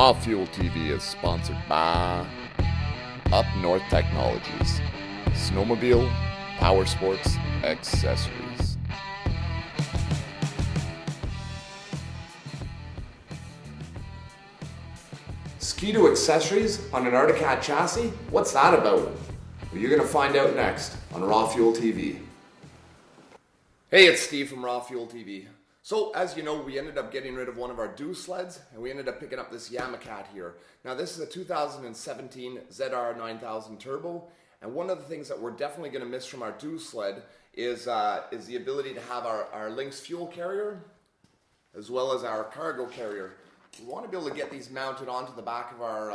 RawFuelTV is sponsored by Up North Technologies, snowmobile, power sports, accessories. Ski-Doo accessories on an Articat chassis? What's that about? Well, you're going to find out next on RawFuelTV. Hey, it's Steve from RawFuelTV. So, as you know, we ended up getting rid of one of our Doo sleds, and we ended up picking up this Yamaha here. Now, this is a 2017 ZR 9000 Turbo, and one of the things that we're definitely going to miss from our Doo sled is the ability to have our Linq's fuel carrier, as well as our cargo carrier. We want to be able to get these mounted onto the back of our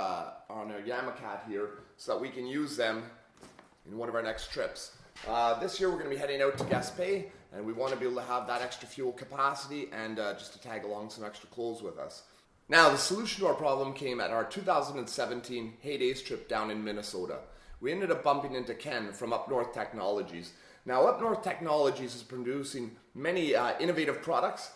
Yamaha here, so that we can use them in one of our next trips. This year we're going to be heading out to Gaspé, and we want to be able to have that extra fuel capacity and just to tag along some extra clothes with us. Now, the solution to our problem came at our 2017 Heydays trip down in Minnesota. We ended up bumping into Ken from Up North Technologies. Now, Up North Technologies is producing many innovative products.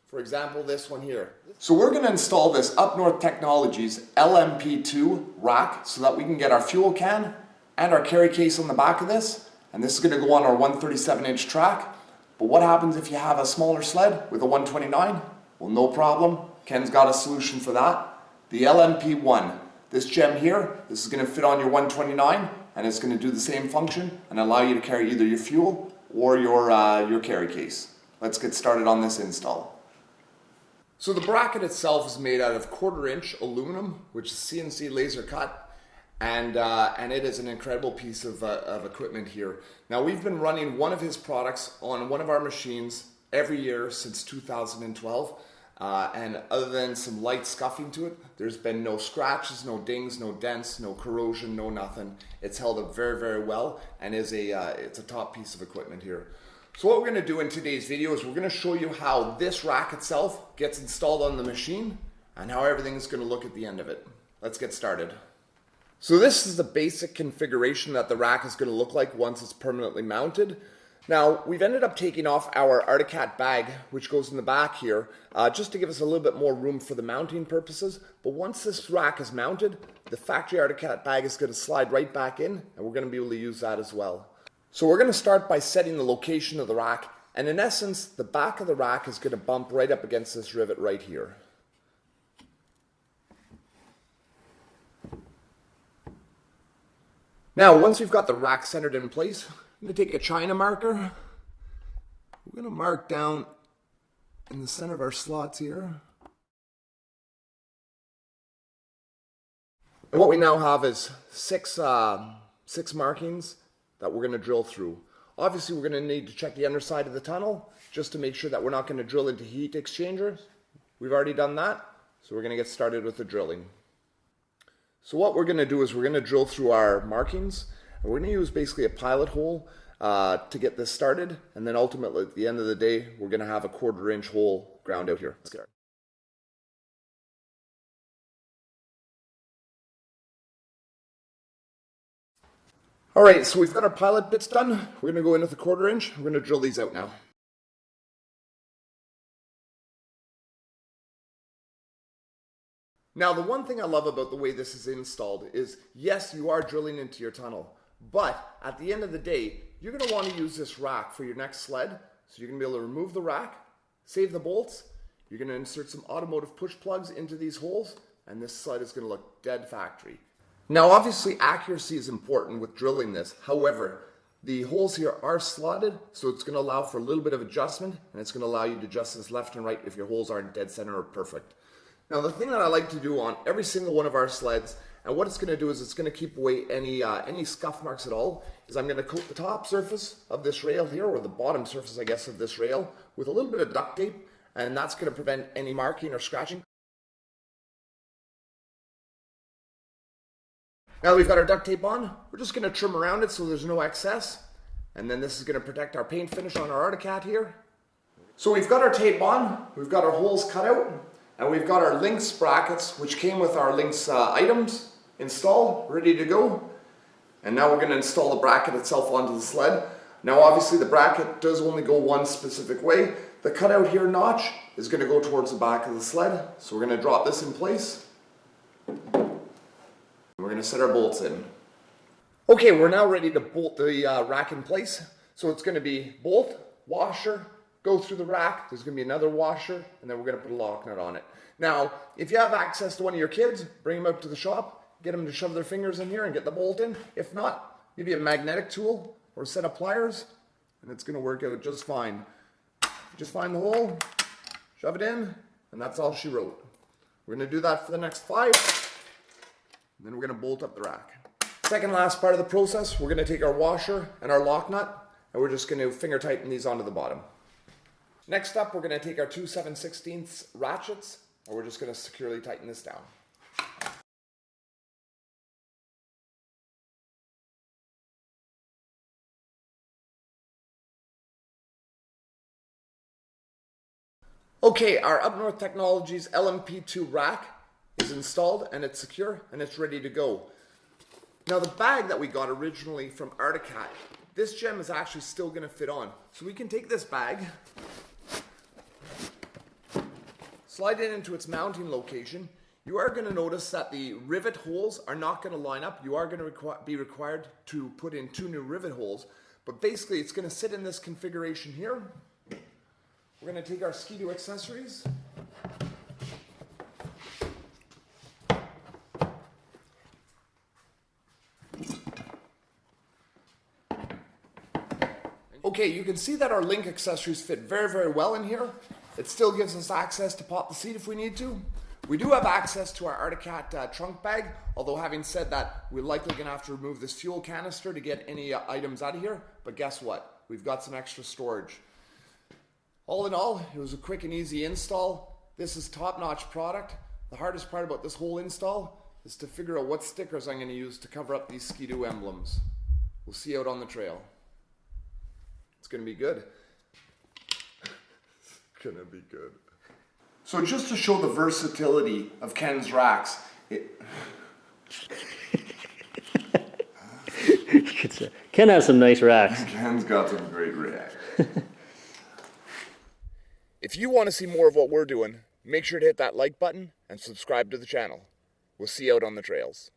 For example, this one here. So we're going to install this Up North Technologies LMP2 rack so that we can get our fuel can and our carry case on the back of this. And this is going to go on our 137-inch track. But what happens if you have a smaller sled with a 129? Well, no problem. Ken's got a solution for that. The LMP1. This gem here, this is going to fit on your 129, and it's going to do the same function and allow you to carry either your fuel or your carry case. Let's get started on this install. So the bracket itself is made out of 1/4-inch aluminum, which is CNC laser cut. And it is an incredible piece of equipment here. Now, we've been running one of his products on one of our machines every year since 2012. And other than some light scuffing to it, there's been no scratches, no dings, no dents, no corrosion, no nothing. It's held up very, very well and it's a top piece of equipment here. So what we're going to do in today's video is we're going to show you how this rack itself gets installed on the machine and how everything's going to look at the end of it. Let's get started. So this is the basic configuration that the rack is going to look like once it's permanently mounted. Now, we've ended up taking off our Articat bag, which goes in the back here, just to give us a little bit more room for the mounting purposes. But once this rack is mounted, the factory Articat bag is going to slide right back in, and we're going to be able to use that as well. So we're going to start by setting the location of the rack, and in essence, the back of the rack is going to bump right up against this rivet right here. Now, once we've got the rack centered in place, I'm going to take a China marker. We're going to mark down in the center of our slots here. And what we now have is six markings that we're going to drill through. Obviously, we're going to need to check the underside of the tunnel just to make sure that we're not going to drill into heat exchangers. We've already done that, so we're going to get started with the drilling. So what we're going to do is we're going to drill through our markings, and we're going to use basically a pilot hole to get this started, and then ultimately at the end of the day we're going to have a 1/4-inch hole ground out here. Let's get started. Alright, so we've got our pilot bits done. We're going to go in with a 1/4-inch. We're going to drill these out now. Now, the one thing I love about the way this is installed is, yes, you are drilling into your tunnel, but at the end of the day, you're going to want to use this rack for your next sled. So you're going to be able to remove the rack, save the bolts, you're going to insert some automotive push plugs into these holes, and this sled is going to look dead factory. Now, obviously, accuracy is important with drilling this. However, the holes here are slotted, so it's going to allow for a little bit of adjustment, and it's going to allow you to adjust this left and right if your holes aren't dead center or perfect. Now, the thing that I like to do on every single one of our sleds, and what it's going to do is it's going to keep away any scuff marks at all, is I'm going to coat the top surface of this rail here, or the bottom surface, I guess, of this rail, with a little bit of duct tape, and that's going to prevent any marking or scratching. Now that we've got our duct tape on, we're just going to trim around it so there's no excess, and then this is going to protect our paint finish on our Articat here. So we've got our tape on, we've got our holes cut out, and we've got our Linq brackets, which came with our Linq items, installed, ready to go. And now we're going to install the bracket itself onto the sled. Now, obviously, the bracket does only go one specific way. The cutout here notch is going to go towards the back of the sled. So we're going to drop this in place. We're going to set our bolts in. Okay, we're now ready to bolt the rack in place. So it's going to be bolt, washer, go through the rack. There's going to be another washer, and then we're going to put a lock nut on it. Now, if you have access to one of your kids, bring them out to the shop, get them to shove their fingers in here and get the bolt in. If not, maybe a magnetic tool or a set of pliers, and it's going to work out just fine. Just find the hole, shove it in, and that's all she wrote. We're going to do that for the next 5, and then we're going to bolt up the rack. Second last part of the process, we're going to take our washer and our lock nut, and we're just going to finger tighten these onto the bottom. Next up, we're going to take our 2 7/16 ratchets, and we're just going to securely tighten this down. Okay, our Up North Technologies LMP2 rack is installed and it's secure and it's ready to go. Now the bag that we got originally from Articat, this gem is actually still going to fit on. So we can take this bag, slide it into its mounting location. You are going to notice that the rivet holes are not going to line up. You are going to be required to put in 2 new rivet holes. But basically it's going to sit in this configuration here. We're going to take our Ski-Doo accessories. Okay, you can see that our Linq accessories fit very, very well in here. It still gives us access to pop the seat if we need to. We do have access to our Articat trunk bag, although having said that, we're likely going to have to remove this fuel canister to get any items out of here. But guess what? We've got some extra storage. All in all, it was a quick and easy install. This is top-notch product. The hardest part about this whole install is to figure out what stickers I'm going to use to cover up these Ski-Doo emblems. We'll see you out on the trail. It's going to be good. It's going to be good. So just to show the versatility of Ken's racks, Ken has some nice racks. Ken's got some great racks. If you want to see more of what we're doing, make sure to hit that like button and subscribe to the channel. We'll see you out on the trails.